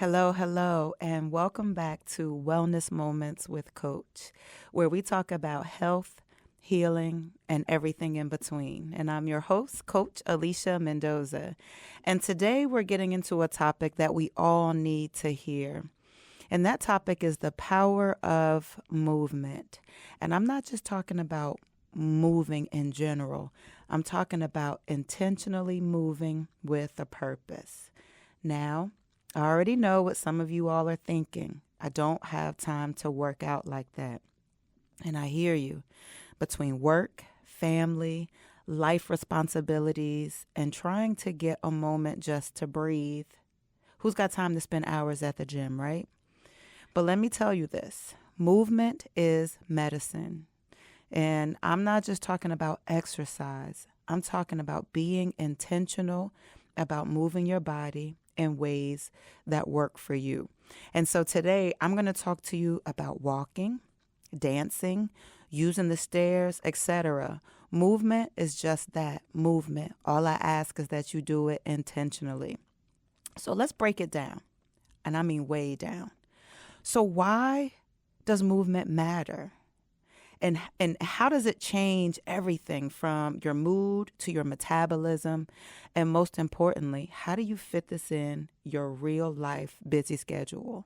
Hello, hello, and welcome back to Wellness Moments with Coach, where we talk about health, healing, and everything in between. And I'm your host, Coach Alysia Mendoza. And today we're getting into a topic that we all need to hear. And that topic is the power of movement. And I'm not just talking about moving in general. I'm talking about intentionally moving with a purpose. Now, I already know what some of you all are thinking. I don't have time to work out like that. And I hear you. Between work, family, life responsibilities, and trying to get a moment just to breathe. Who's got time to spend hours at the gym, right? But let me tell you this. Movement is medicine. And I'm not just talking about exercise. I'm talking about being intentional about moving your body in ways that work for you. And so today I'm going to talk to you about walking, dancing, using the stairs, etc. Movement is just that, movement. All I ask is that you do it intentionally. So let's break it down. And I mean way down. So why does movement matter? And how does it change everything from your mood to your metabolism? And most importantly, how do you fit this in your real life busy schedule?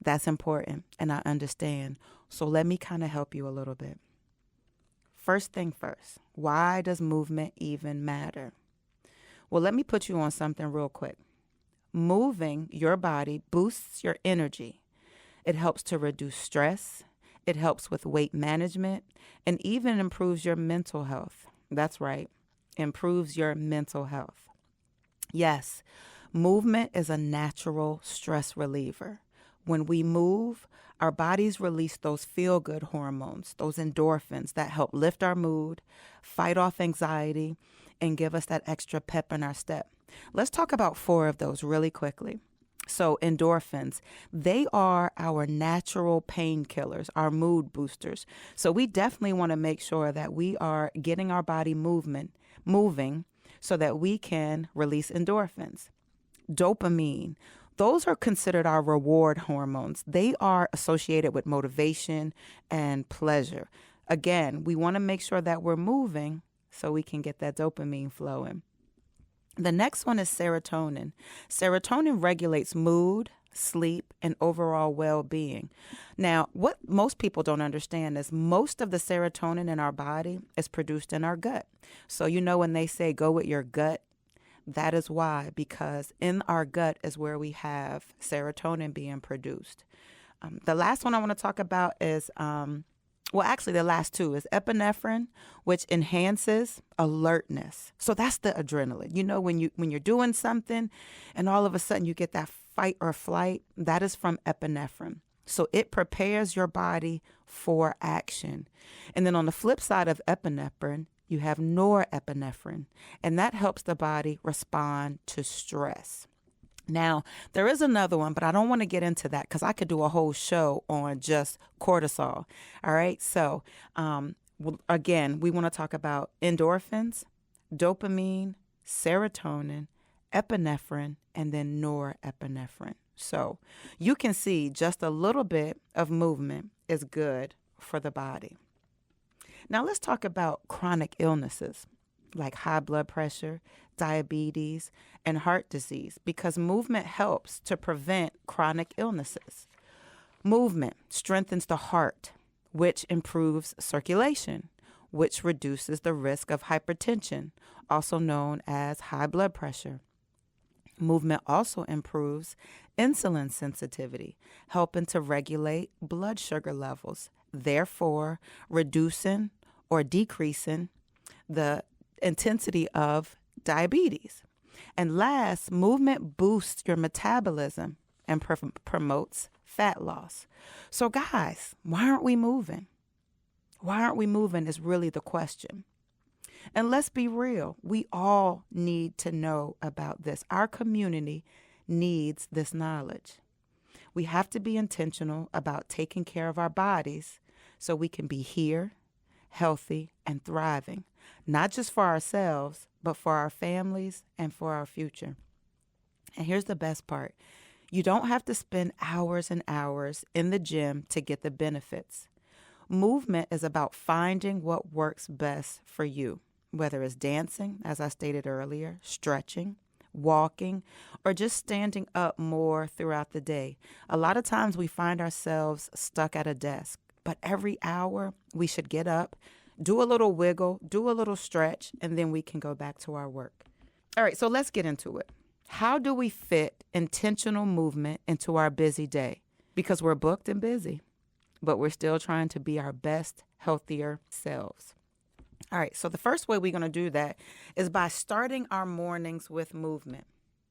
That's important, and I understand. So let me kind of help you a little bit. First thing first, why does movement even matter? Well, let me put you on something real quick. Moving your body boosts your energy. It helps to reduce stress. It helps with weight management and even improves your mental health. That's right, improves your mental health. Yes, movement is a natural stress reliever. When we move, our bodies release those feel-good hormones, those endorphins that help lift our mood, fight off anxiety, and give us that extra pep in our step. Let's talk about 4 of those really quickly. So endorphins, they are our natural painkillers, our mood boosters. So we definitely want to make sure that we are getting our body moving so that we can release endorphins. Dopamine, those are considered our reward hormones. They are associated with motivation and pleasure. Again, we want to make sure that we're moving so we can get that dopamine flowing. The next one is serotonin. Serotonin regulates mood, sleep, and overall well-being. Now, what most people don't understand is most of the serotonin in our body is produced in our gut. So when they say go with your gut, that is why, because in our gut is where we have serotonin being produced. The last one I want to talk about is the last 2 is epinephrine, which enhances alertness. So that's the adrenaline. When you're doing something and all of a sudden you get that fight or flight, that is from epinephrine. So it prepares your body for action. And then on the flip side of epinephrine, you have norepinephrine, and that helps the body respond to stress. Now, there is another one, but I don't want to get into that because I could do a whole show on just cortisol. All right. So, again, we want to talk about endorphins, dopamine, serotonin, epinephrine, and then norepinephrine. So you can see just a little bit of movement is good for the body. Now, let's talk about chronic illnesses like high blood pressure, diabetes, and heart disease, because movement helps to prevent chronic illnesses. Movement strengthens the heart, which improves circulation, which reduces the risk of hypertension, also known as high blood pressure. Movement also improves insulin sensitivity, helping to regulate blood sugar levels, therefore reducing or decreasing the intensity of diabetes. And last, movement boosts your metabolism and promotes fat loss. So guys, why aren't we moving? Why aren't we moving is really the question. And let's be real, we all need to know about this. Our community needs this knowledge. We have to be intentional about taking care of our bodies so we can be here, healthy, and thriving, not just for ourselves, but for our families and for our future. And here's the best part. You don't have to spend hours and hours in the gym to get the benefits. Movement is about finding what works best for you, whether it's dancing, as I stated earlier, stretching, walking, or just standing up more throughout the day. A lot of times we find ourselves stuck at a desk, but every hour we should get up, do a little wiggle, do a little stretch, and then we can go back to our work. All right, so let's get into it. How do we fit intentional movement into our busy day? Because we're booked and busy, but we're still trying to be our best, healthier selves. All right, so the first way we're going to do that is by starting our mornings with movement.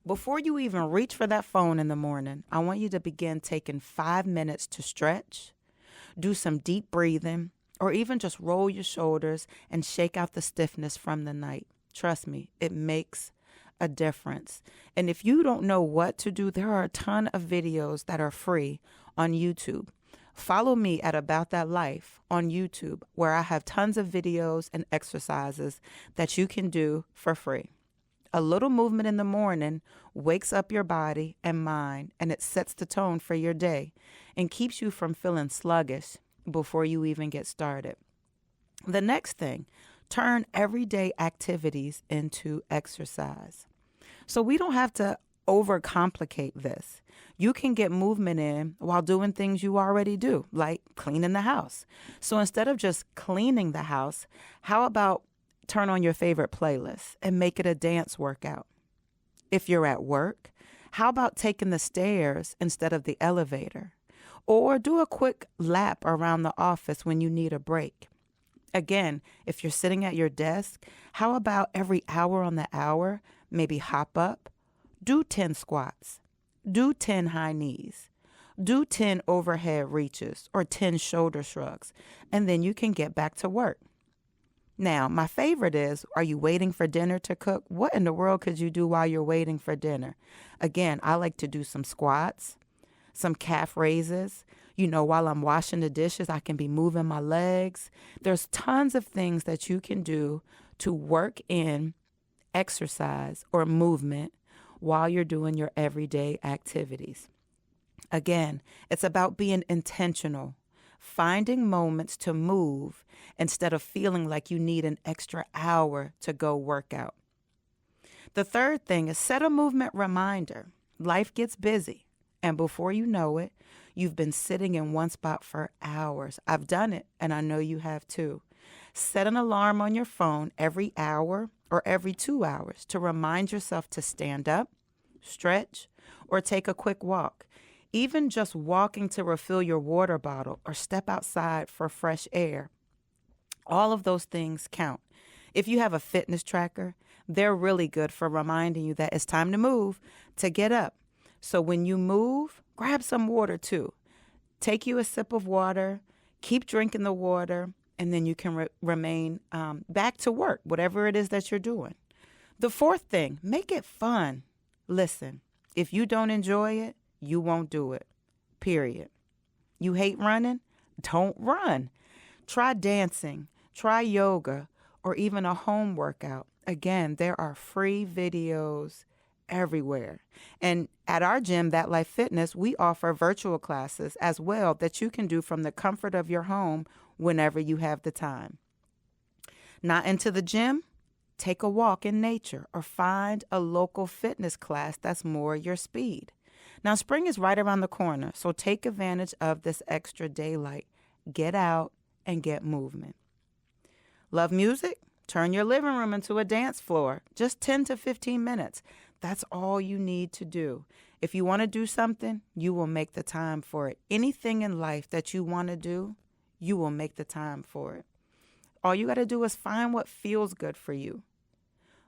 Before you even reach for that phone in the morning, I want you to begin taking 5 minutes to stretch, do some deep breathing, or even just roll your shoulders and shake out the stiffness from the night. Trust me, it makes a difference. And if you don't know what to do, there are a ton of videos that are free on YouTube. Follow me at About That Life on YouTube, where I have tons of videos and exercises that you can do for free. A little movement in the morning wakes up your body and mind, and it sets the tone for your day and keeps you from feeling sluggish before you even get started. The next thing, turn everyday activities into exercise. So we don't have to overcomplicate this. You can get movement in while doing things you already do, like cleaning the house. So instead of just cleaning the house, how about turn on your favorite playlist and make it a dance workout? If you're at work, how about taking the stairs instead of the elevator? Or do a quick lap around the office when you need a break. Again, if you're sitting at your desk, how about every hour on the hour, maybe hop up, do 10 squats, do 10 high knees, do 10 overhead reaches or 10 shoulder shrugs, and then you can get back to work. Now, my favorite is, are you waiting for dinner to cook? What in the world could you do while you're waiting for dinner? Again, I like to do some squats, some calf raises. While I'm washing the dishes, I can be moving my legs. There's tons of things that you can do to work in exercise or movement while you're doing your everyday activities. Again, it's about being intentional, finding moments to move instead of feeling like you need an extra hour to go work out. The third thing is set a movement reminder. Life gets busy, and before you know it, you've been sitting in one spot for hours. I've done it, and I know you have too. Set an alarm on your phone every hour or every 2 hours to remind yourself to stand up, stretch, or take a quick walk. Even just walking to refill your water bottle or step outside for fresh air. All of those things count. If you have a fitness tracker, they're really good for reminding you that it's time to move, to get up. So when you move, grab some water too. Take you a sip of water, keep drinking the water, and then you can remain back to work, whatever it is that you're doing. The fourth thing, make it fun. Listen, if you don't enjoy it, you won't do it, period. You hate running? Don't run. Try dancing, try yoga, or even a home workout. Again, there are free videos everywhere. And at our gym, That Life Fitness, we offer virtual classes as well that you can do from the comfort of your home whenever you have the time. Not into the gym? Take a walk in nature or find a local fitness class that's more your speed. Now, spring is right around the corner, so take advantage of this extra daylight. Get out and get movement. Love music? Turn your living room into a dance floor. Just 10 to 15 minutes. That's all you need to do. If you want to do something, you will make the time for it. Anything in life that you want to do, you will make the time for it. All you got to do is find what feels good for you.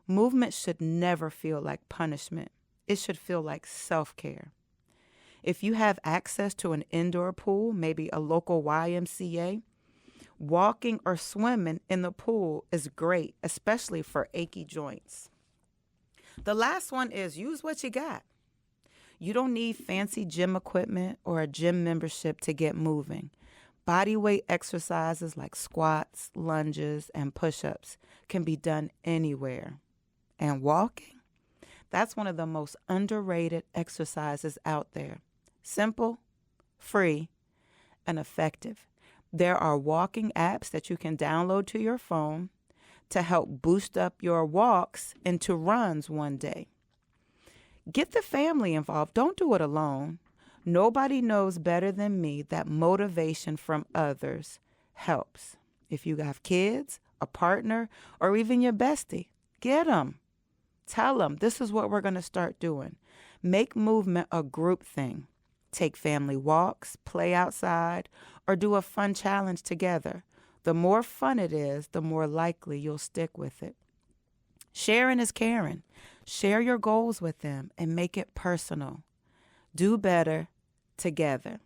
Movement should never feel like punishment. It should feel like self-care. If you have access to an indoor pool, maybe a local YMCA, walking or swimming in the pool is great, especially for achy joints. The last one is use what you got. You don't need fancy gym equipment or a gym membership to get moving. Body weight exercises like squats, lunges, and push-ups can be done anywhere. And walking? That's one of the most underrated exercises out there. Simple, free, and effective. There are walking apps that you can download to your phone to help boost up your walks into runs one day. Get the family involved. Don't do it alone. Nobody knows better than me that motivation from others helps. If you have kids, a partner, or even your bestie, get them. Tell them this is what we're going to start doing. Make movement a group thing. Take family walks, play outside, or do a fun challenge together. The more fun it is, the more likely you'll stick with it. Sharing is caring. Share your goals with them and make it personal. Do better together.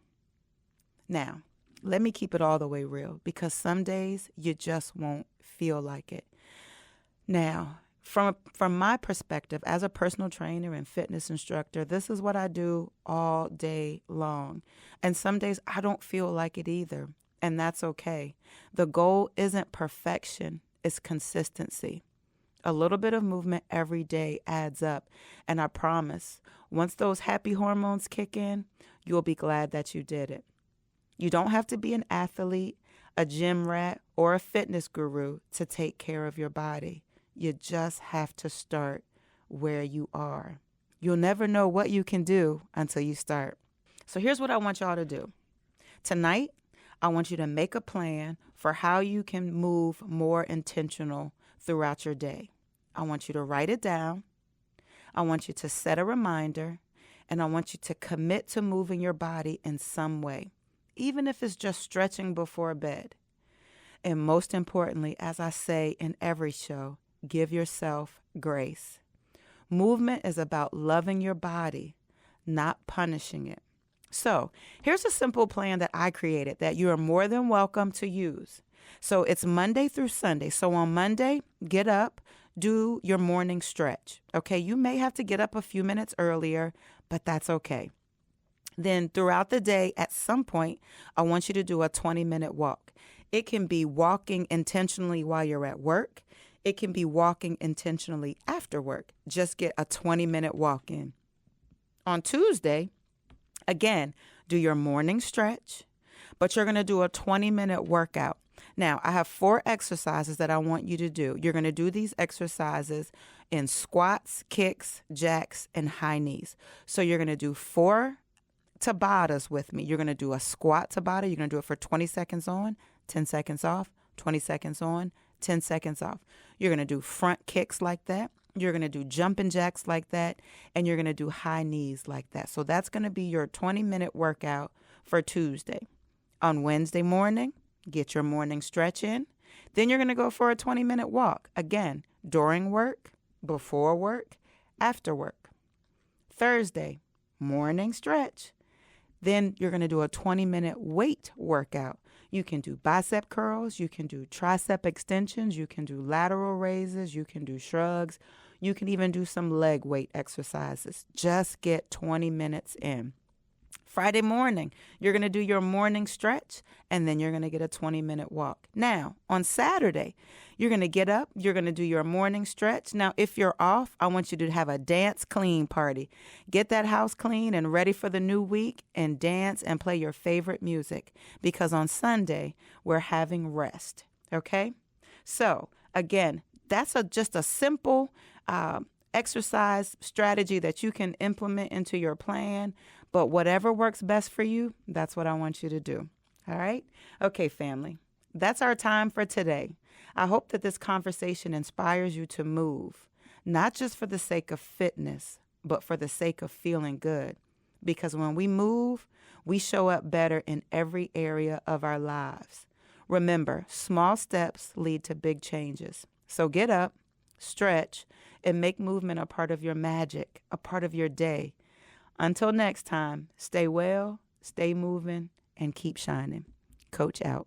Now, let me keep it all the way real because some days you just won't feel like it. Now, from my perspective as a personal trainer and fitness instructor, this is what I do all day long. And some days I don't feel like it either, and that's okay. The goal isn't perfection, it's consistency. A little bit of movement every day adds up, and I promise, once those happy hormones kick in, you'll be glad that you did it. You don't have to be an athlete, a gym rat, or a fitness guru to take care of your body. You just have to start where you are. You'll never know what you can do until you start. So here's what I want y'all to do. Tonight, I want you to make a plan for how you can move more intentional throughout your day. I want you to write it down. I want you to set a reminder, and I want you to commit to moving your body in some way, even if it's just stretching before bed. And most importantly, as I say in every show, give yourself grace. Movement is about loving your body, not punishing it. So here's a simple plan that I created that you are more than welcome to use. So it's Monday through Sunday. So on Monday, get up, do your morning stretch. Okay, you may have to get up a few minutes earlier, but that's okay. Then throughout the day, at some point, I want you to do a 20-minute walk. It can be walking intentionally while you're at work. It can be walking intentionally after work. Just get a 20-minute walk in. On Tuesday, again, do your morning stretch, but you're going to do a 20-minute workout. Now, I have 4 exercises that I want you to do. You're going to do these exercises in squats, kicks, jacks, and high knees. So you're going to do 4 Tabatas with me. You're going to do a squat Tabata. You're going to do it for 20 seconds on, 10 seconds off, 20 seconds on, 10 seconds off. You're going to do front kicks like that. You're going to do jumping jacks like that. And you're going to do high knees like that. So that's going to be your 20-minute workout for Tuesday. On Wednesday morning, get your morning stretch in. Then you're going to go for a 20-minute walk. Again, during work, before work, after work. Thursday, morning stretch. Then you're going to do a 20-minute weight workout. You can do bicep curls. You can do tricep extensions. You can do lateral raises. You can do shrugs. You can even do some leg weight exercises. Just get 20 minutes in. Friday morning, you're going to do your morning stretch, and then you're going to get a 20-minute walk. Now, on Saturday, you're going to get up, you're going to do your morning stretch. Now, if you're off, I want you to have a dance clean party. Get that house clean and ready for the new week and dance and play your favorite music because on Sunday, we're having rest, okay? So, again, that's just a simple exercise strategy that you can implement into your plan. But whatever works best for you, that's what I want you to do. All right? Okay, family. That's our time for today. I hope that this conversation inspires you to move, not just for the sake of fitness, but for the sake of feeling good. Because when we move, we show up better in every area of our lives. Remember, small steps lead to big changes. So get up, stretch, and make movement a part of your magic, a part of your day. Until next time, stay well, stay moving, and keep shining. Coach out.